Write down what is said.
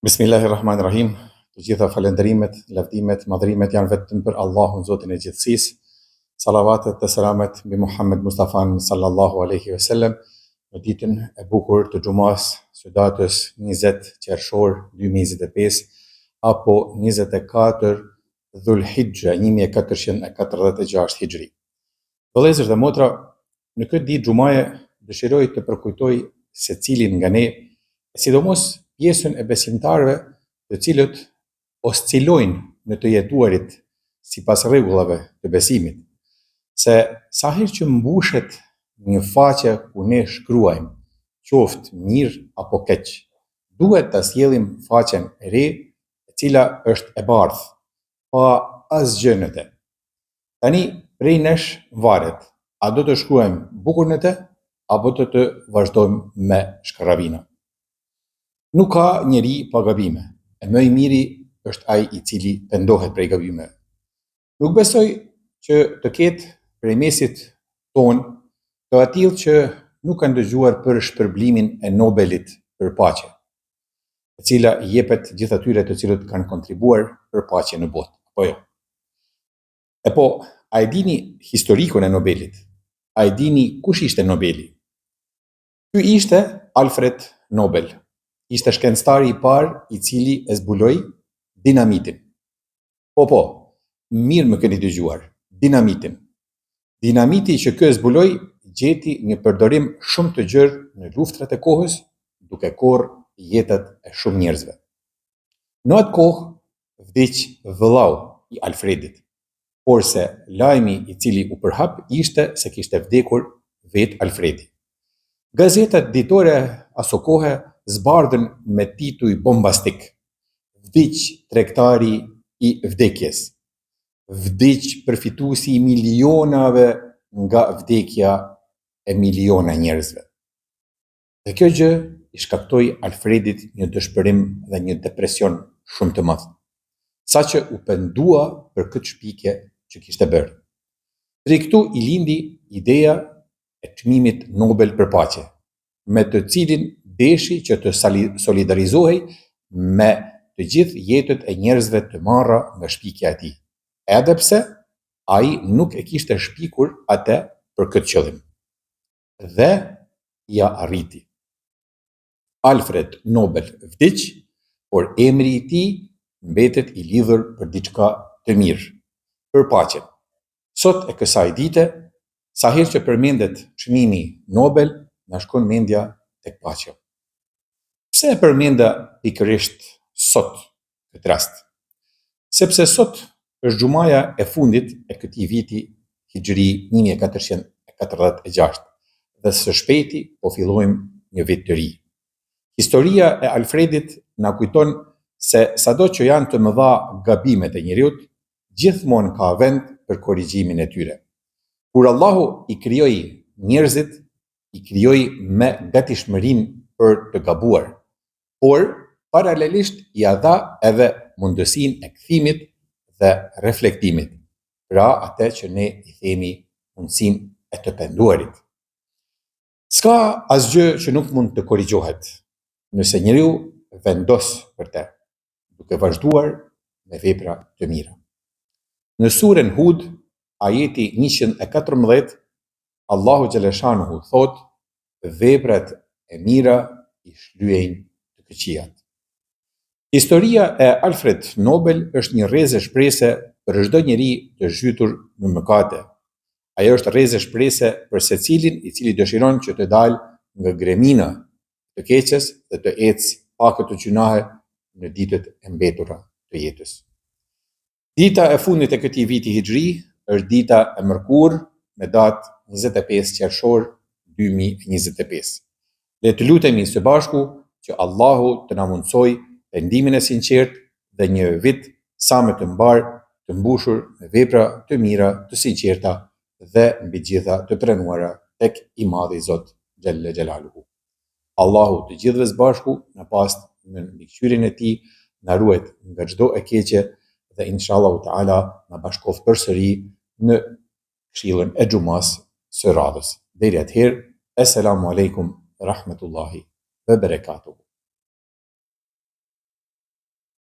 Bismillahirrahmanirrahim. Të gjitha falenderimet, lavdimet, madhrimet janë vetëm për Allahun, Zotin e gjithësisë. Salavatet dhe selamet mbi Muhammed Mustafan sallallahu alaihi wasallam në ditën e bukur të xumas së datës 20 qershor 2025 apo 24 Dhulhijja 1446 Hijri. Vëllezër dhe motra, në këtë ditë xumaje dëshiroj të përkujtoj secilin nga ne, sidomos pjesën e besimtarëve të cilët oscilojnë në të jetuarit sipas rregullave të besimit, se sa herë që mbushet një faqe ku ne shkruajmë, qoftë mirë apo keq, duhet ta sjellim faqen e re, e cila është e bardhë, pa asgjë në të. Tani prej nesh varet, a do të shkruajmë bukur në të, apo do të vazhdojmë me shkërravina. Nuk ka njeri pa gabime, e më i miri është ai i cili pendohet prej gabimeve. Nuk besoj që të ketë prej mesit ton të atill që nuk kanë dëgjuar për shpërblimin e Nobelit për paqe, e cila i jepet gjithë atyre të cilët kanë kontribuar për paqe në botë, apo jo. E po, a e dini historikun e Nobelit? A e dini kush ishte Nobeli? Ky ishte Alfred Nobel. Ishte shkencëtari i parë i cili e zbuloi dinamitin. Po, mirë më keni dëgjuar, dinamitin. Dinamiti që ky e zbuloi gjeti një përdorim shumë të gjerë në luftrat e kohës, duke korrë jetët e shumë njerëzve. Në atë kohë vdiq vëllau i Alfredit, por se lajmi i cili u përhap ishte se kishte vdekur vetë Alfredi. Gazetat ditore aso kohe zbardhen me tituj bombastik: vdiq tregtari i vdekjes, vdiq përfituesi i milionave nga vdekja e miliona njerëzve. Dhe kjo gjë i shkaktoi Alfredit një dëshpërim dhe një depresion shumë të madh, saqë u pendua për këtë shpikje që kishte bërë. Deri këtu i lindi ideja e çmimit Nobel për paqe, me të cilin deshi që të solidarizohej me të gjithë jetët e njerëzve të marra nga shpikja e tij, edhe pse ai nuk e kishte shpikur atë për këtë qëllim. Dhe ja arriti. Alfred Nobel vdiq, por emri i tij mbetet i lidhur për diçka të mirë, për paqen. Sot e kësaj dite, sa herë që përmendet çmimi Nobel, na shkon mendja tek paqja. Pse e përmenda pikërisht sot këtë rast? Sepse sot është xumaja e fundit e këtij viti Hijri 1446 dhe së shpejti po fillojmë një vit të ri. Historia e Alfredit na kujton se sado që janë të mëdha gabimet e njeriut, gjithmonë ka vend për korrigjimin e tyre. Kur Allahu i krijoi njerëzit, i krijoi me gatishmërinë për të gabuar, por paralelisht i dha edhe mundësinë e kthimit dhe reflektimit, pra atë që ne i themi mundësinë e të penduarit. S'ka asgjë që nuk mund të korrigjohet, nëse njeriu vendos për të, duke vazhduar me vepra të mira. Në surën Hud, ajeti 114, Allahu xhaleshanuhu thot: veprat e mira i shlyejnë të këqijat. Historia e Alfred Nobel është një rrezë shprese për çdo njeri të zhytur në mëkate. Ajo është rrezë shprese për secilin i cili dëshiron që të dalë nga gremina të keqes dhe të ecë pa këtë gjunahe në ditët e mbetura të jetës. Dita e fundit e këtij viti Hijri është dita e mërkurë me datë 25 qershor 2025. Le të lutemi së bashku që Allahu të na mundsoj pendimin e sinqertë dhe një vit sa më të mbar, të mbushur me vepra të mira, të sinqerta dhe mbi gjitha të pranuara tek i madhi Zot xhalla xhelaluhu. Allahu të gjithëve së bashku na past në mbikëqyrjen e tij, na ruajt nga çdo e keqe dhe inshallah taala na bashkoft përsëri në këshillën e xumas së radhës. Deri atëherë, Esselamu alaikum rahmetullahi ve berekatuhu.